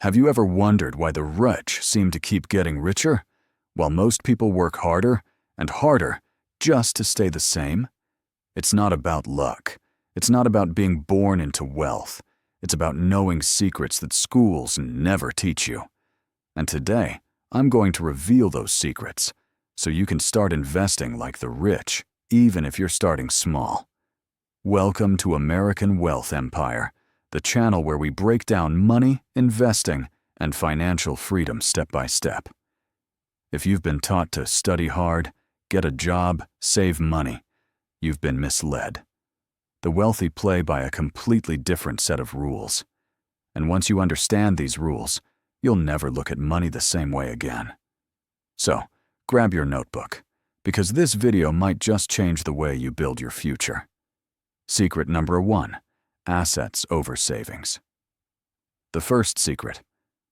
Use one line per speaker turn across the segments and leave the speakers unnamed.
Have you ever wondered why the rich seem to keep getting richer, while most people work harder and harder just to stay the same? It's not about luck. It's not about being born into wealth. It's about knowing secrets that schools never teach you. And today, I'm going to reveal those secrets so you can start investing like the rich, even if you're starting small. Welcome to American Wealth Empire, the channel where we break down money, investing, and financial freedom step by step. If you've been taught to study hard, get a job, save money, you've been misled. The wealthy play by a completely different set of rules. And once you understand these rules, you'll never look at money the same way again. So, grab your notebook, because this video might just change the way you build your future. Secret number 1, assets over savings. The first secret: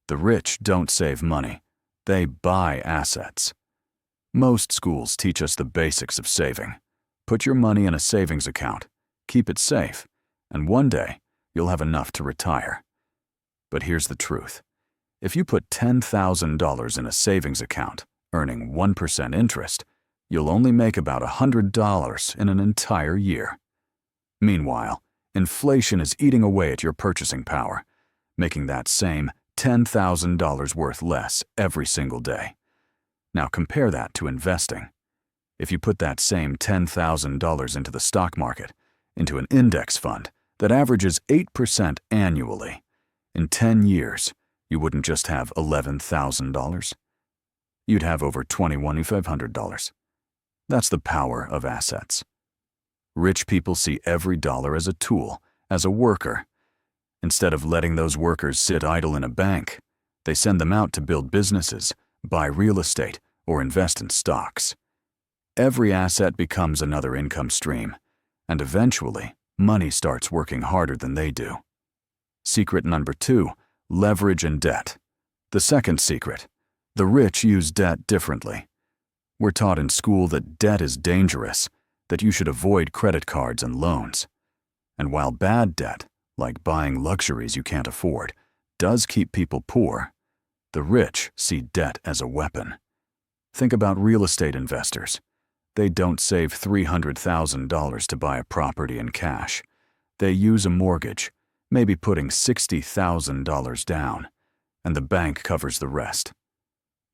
the rich don't save money, they buy assets. Most schools teach us the basics of saving. Put your money in a savings account, keep it safe, and one day you'll have enough to retire. But here's the truth. If you put $10,000 in a savings account, earning 1% interest, you'll only make about $100 in an entire year. Meanwhile, inflation is eating away at your purchasing power, making that same $10,000 worth less every single day. Now compare that to investing. If you put that same $10,000 into the stock market, into an index fund that averages 8% annually, in 10 years, you wouldn't just have $11,000. You'd have over $2,500. That's the power of assets. Rich people see every dollar as a tool, as a worker. Instead of letting those workers sit idle in a bank, they send them out to build businesses, buy real estate, or invest in stocks. Every asset becomes another income stream, and eventually, money starts working harder than they do. Secret number 2, leverage and debt. The second secret: the rich use debt differently. We're taught in school that debt is dangerous, that you should avoid credit cards and loans. And while bad debt, like buying luxuries you can't afford, does keep people poor, the rich see debt as a weapon. Think about real estate investors. They don't save $300,000 to buy a property in cash. They use a mortgage, maybe putting $60,000 down, and the bank covers the rest.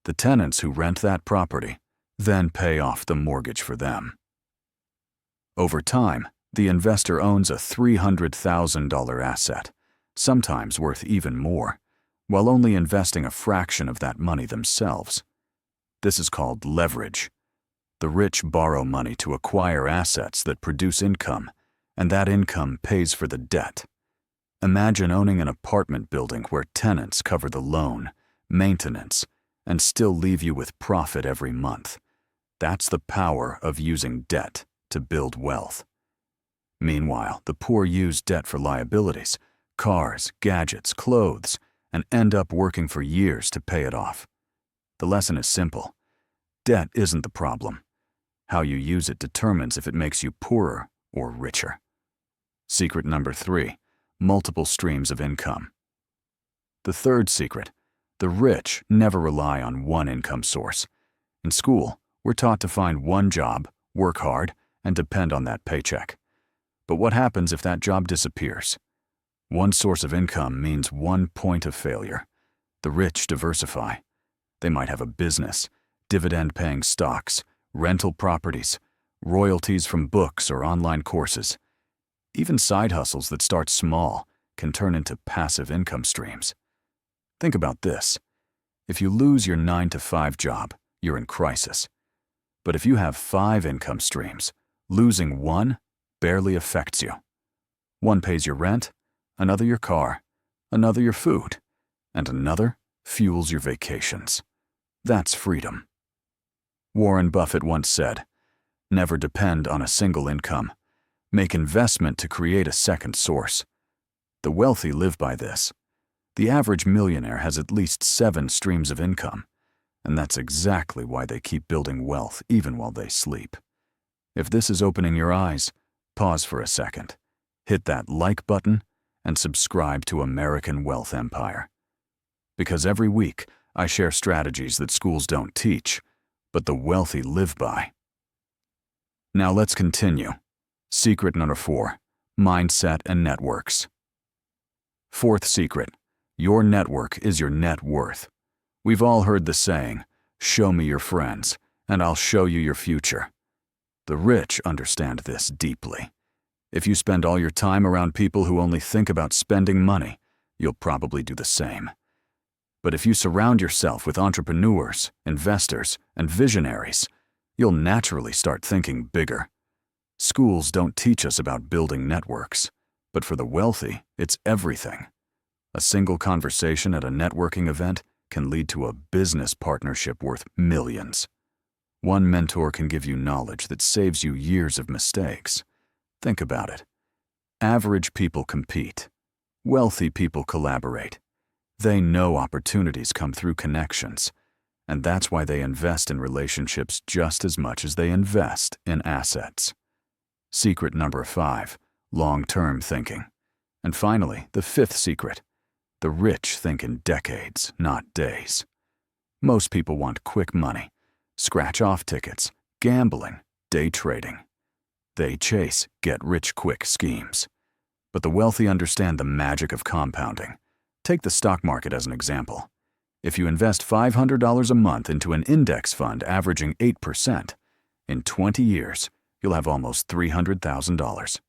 The tenants who rent that property then pay off the mortgage for them. Over time, the investor owns a $300,000 asset, sometimes worth even more, while only investing a fraction of that money themselves. This is called leverage. The rich borrow money to acquire assets that produce income, and that income pays for the debt. Imagine owning an apartment building where tenants cover the loan, maintenance, and still leave you with profit every month. That's the power of using debt to build wealth. Meanwhile, the poor use debt for liabilities, cars, gadgets, clothes, and end up working for years to pay it off. The lesson is simple. Debt isn't the problem. How you use it determines if it makes you poorer or richer. Secret number 3, multiple streams of income. The third secret: the rich never rely on one income source. In school, we're taught to find one job, work hard, and depend on that paycheck. But what happens if that job disappears? One source of income means one point of failure. The rich diversify. They might have a business, dividend-paying stocks, rental properties, royalties from books or online courses. Even side hustles that start small can turn into passive income streams. Think about this. If you lose your 9-to-5 job, you're in crisis. But if you have 5 income streams, losing one barely affects you. One pays your rent, another your car, another your food, and another fuels your vacations. That's freedom. Warren Buffett once said, "Never depend on a single income. Make investment to create a second source." The wealthy live by this. The average millionaire has at least 7 streams of income, and that's exactly why they keep building wealth even while they sleep. If this is opening your eyes, pause for a second, hit that like button, and subscribe to American Wealth Empire. Because every week, I share strategies that schools don't teach, but the wealthy live by. Now let's continue. Secret number 4, mindset and networks. Fourth secret, your network is your net worth. We've all heard the saying, show me your friends, and I'll show you your future. The rich understand this deeply. If you spend all your time around people who only think about spending money, you'll probably do the same. But if you surround yourself with entrepreneurs, investors, and visionaries, you'll naturally start thinking bigger. Schools don't teach us about building networks, but for the wealthy, it's everything. A single conversation at a networking event can lead to a business partnership worth millions. One mentor can give you knowledge that saves you years of mistakes. Think about it. Average people compete. Wealthy people collaborate. They know opportunities come through connections, and that's why they invest in relationships just as much as they invest in assets. Secret number 5, long-term thinking. And finally, the 5th secret. The rich think in decades, not days. Most people want quick money, scratch-off tickets, gambling, day trading. They chase get-rich-quick schemes. But the wealthy understand the magic of compounding. Take the stock market as an example. If you invest $500 a month into an index fund averaging 8%, in 20 years, you'll have almost $300,000.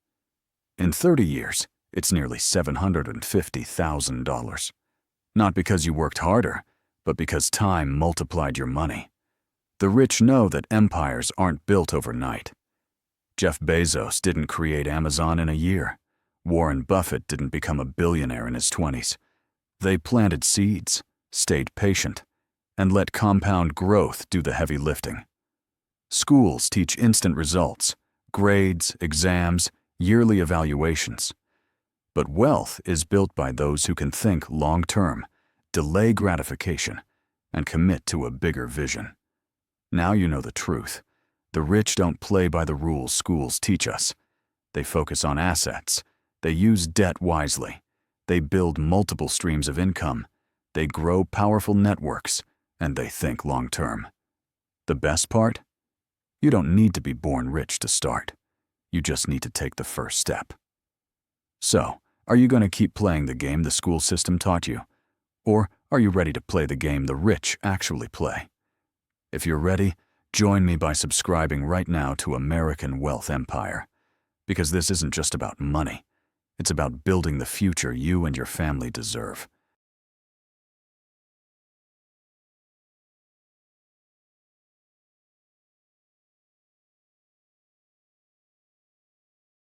In 30 years, it's nearly $750,000. Not because you worked harder, but because time multiplied your money. The rich know that empires aren't built overnight. Jeff Bezos didn't create Amazon in a year. Warren Buffett didn't become a billionaire in his 20s. They planted seeds, stayed patient, and let compound growth do the heavy lifting. Schools teach instant results, grades, exams, yearly evaluations. But wealth is built by those who can think long-term, delay gratification, and commit to a bigger vision. Now you know the truth. The rich don't play by the rules schools teach us. They focus on assets. They use debt wisely. They build multiple streams of income. They grow powerful networks, and they think long-term. The best part? You don't need to be born rich to start. You just need to take the first step. So, are you going to keep playing the game the school system taught you? Or are you ready to play the game the rich actually play? If you're ready, join me by subscribing right now to American Wealth Empire. Because this isn't just about money. It's about building the future you and your family deserve.